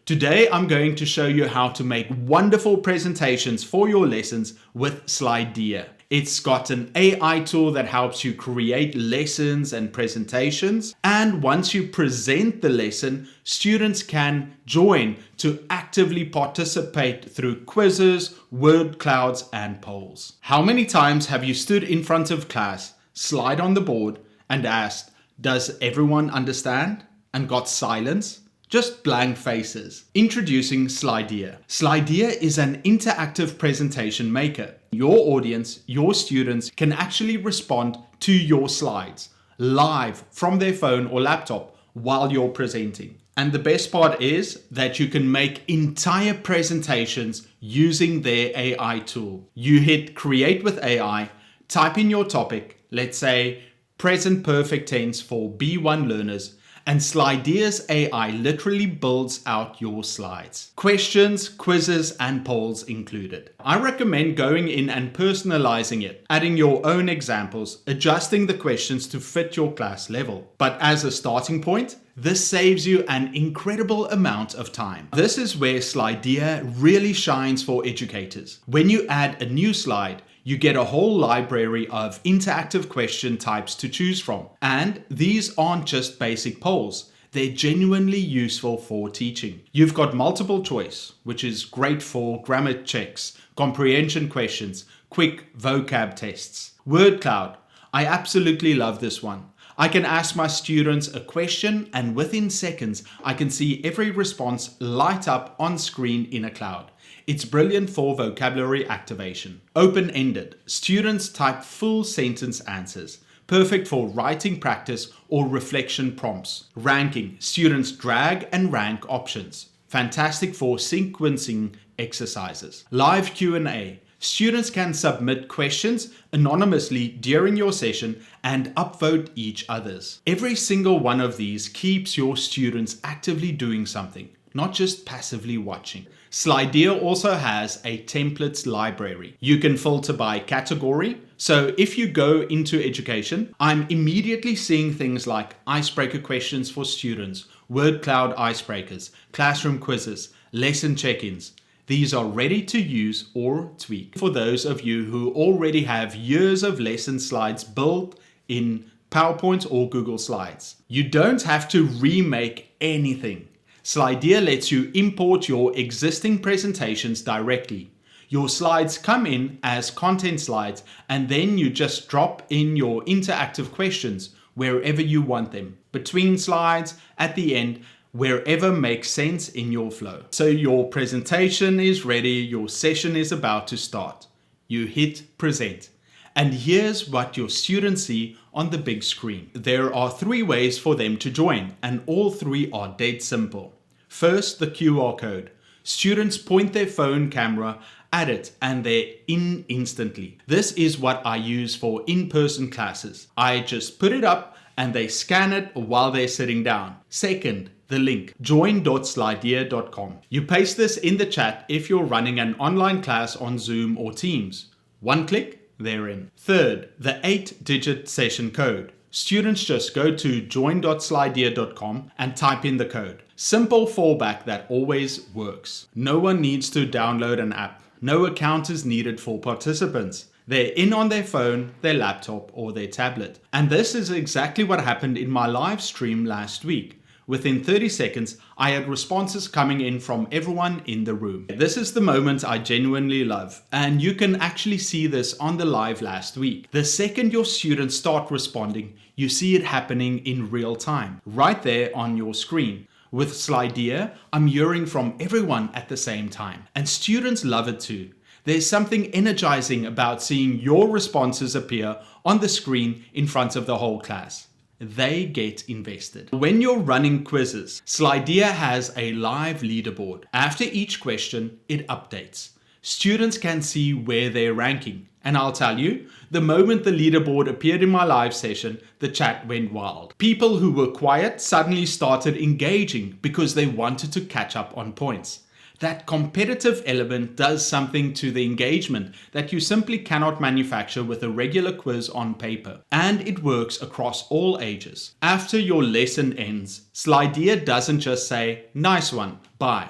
Today I'm going to show you how to make wonderful presentations for your lessons with Slidea. It's got an AI tool that helps you create lessons and presentations, and once you present the lesson, students can join to actively participate through quizzes, word clouds, and polls. How many times have you stood in front of class, slide on the board, and asked, "Does everyone understand?" and got silence? Just blank faces. Introducing Slidea. Slidea is an interactive presentation maker. Your audience, your students, can actually respond to your slides live from their phone or laptop while you're presenting. And the best part is that you can make entire presentations using their AI tool. You hit Create with AI, type in your topic, let's say present perfect tense for B1 learners, and Slidea's AI literally builds out your slides. Questions, quizzes, and polls included. I recommend going in and personalizing it, adding your own examples, adjusting the questions to fit your class level. But as a starting point, this saves you an incredible amount of time. This is where Slidea really shines for educators. When you add a new slide, you get a whole library of interactive question types to choose from. And these aren't just basic polls. They're genuinely useful for teaching. You've got multiple choice, which is great for grammar checks, comprehension questions, quick vocab tests. Word cloud. I absolutely love this one. I can ask my students a question, and within seconds, I can see every response light up on screen in a cloud. It's brilliant for vocabulary activation. Open-ended. Students type full sentence answers. Perfect for writing practice or reflection prompts. Ranking. Students drag and rank options. Fantastic for sequencing exercises. Live Q&A. Students can submit questions anonymously during your session and upvote each other's. Every single one of these keeps your students actively doing something, not just passively watching. Slidea also has a templates library. You can filter by category. So if you go into education, I'm immediately seeing things like icebreaker questions for students, word cloud icebreakers, classroom quizzes, lesson check-ins. These are ready to use or tweak for those of you who already have years of lesson slides built in PowerPoint or Google Slides. You don't have to remake anything. Slidea lets you import your existing presentations directly. Your slides come in as content slides, and then you just drop in your interactive questions wherever you want them, between slides, at the end, wherever makes sense in your flow. So your presentation is ready, your session is about to start. You hit present. And here's what your students see on the big screen. There are 3 ways for them to join, and all 3 are dead simple. First, the QR code. Students point their phone camera at it and they're in instantly. This is what I use for in-person classes. I just put it up and they scan it while they're sitting down. Second, the link, join.slidea.com. You paste this in the chat if you're running an online class on Zoom or Teams. 1 click, they're in. Third, the 8-digit session code. Students just go to join.slidea.com and type in the code. Simple fallback that always works. No one needs to download an app. No account is needed for participants. They're in on their phone, their laptop, or their tablet. And this is exactly what happened in my live stream last week. Within 30 seconds, I had responses coming in from everyone in the room. This is the moment I genuinely love, and you can actually see this on the live last week. The second your students start responding, you see it happening in real time, right there on your screen. With Slidea, I'm hearing from everyone at the same time, and students love it too. There's something energizing about seeing your responses appear on the screen in front of the whole class. They get invested. When you're running quizzes, Slidea has a live leaderboard. After each question, it updates. Students can see where they're ranking. And I'll tell you, the moment the leaderboard appeared in my live session, the chat went wild. People who were quiet suddenly started engaging because they wanted to catch up on points. That competitive element does something to the engagement that you simply cannot manufacture with a regular quiz on paper. And it works across all ages. After your lesson ends, Slidea doesn't just say, "Nice one," by.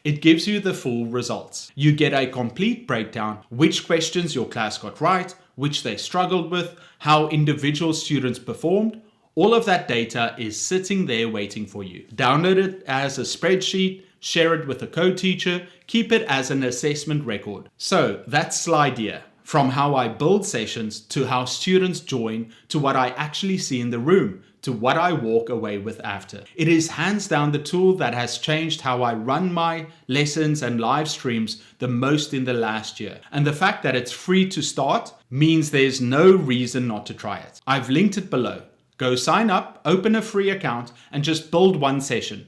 It gives you the full results. You get a complete breakdown, which questions your class got right, which they struggled with, how individual students performed. All of that data is sitting there waiting for you. Download it as a spreadsheet, share it with a co-teacher, keep it as an assessment record. So that's Slidea. From how I build sessions, to how students join, to what I actually see in the room, to what I walk away with after. It is hands down the tool that has changed how I run my lessons and live streams the most in the last year. And the fact that it's free to start means there's no reason not to try it. I've linked it below. Go sign up, open a free account, and just build one session.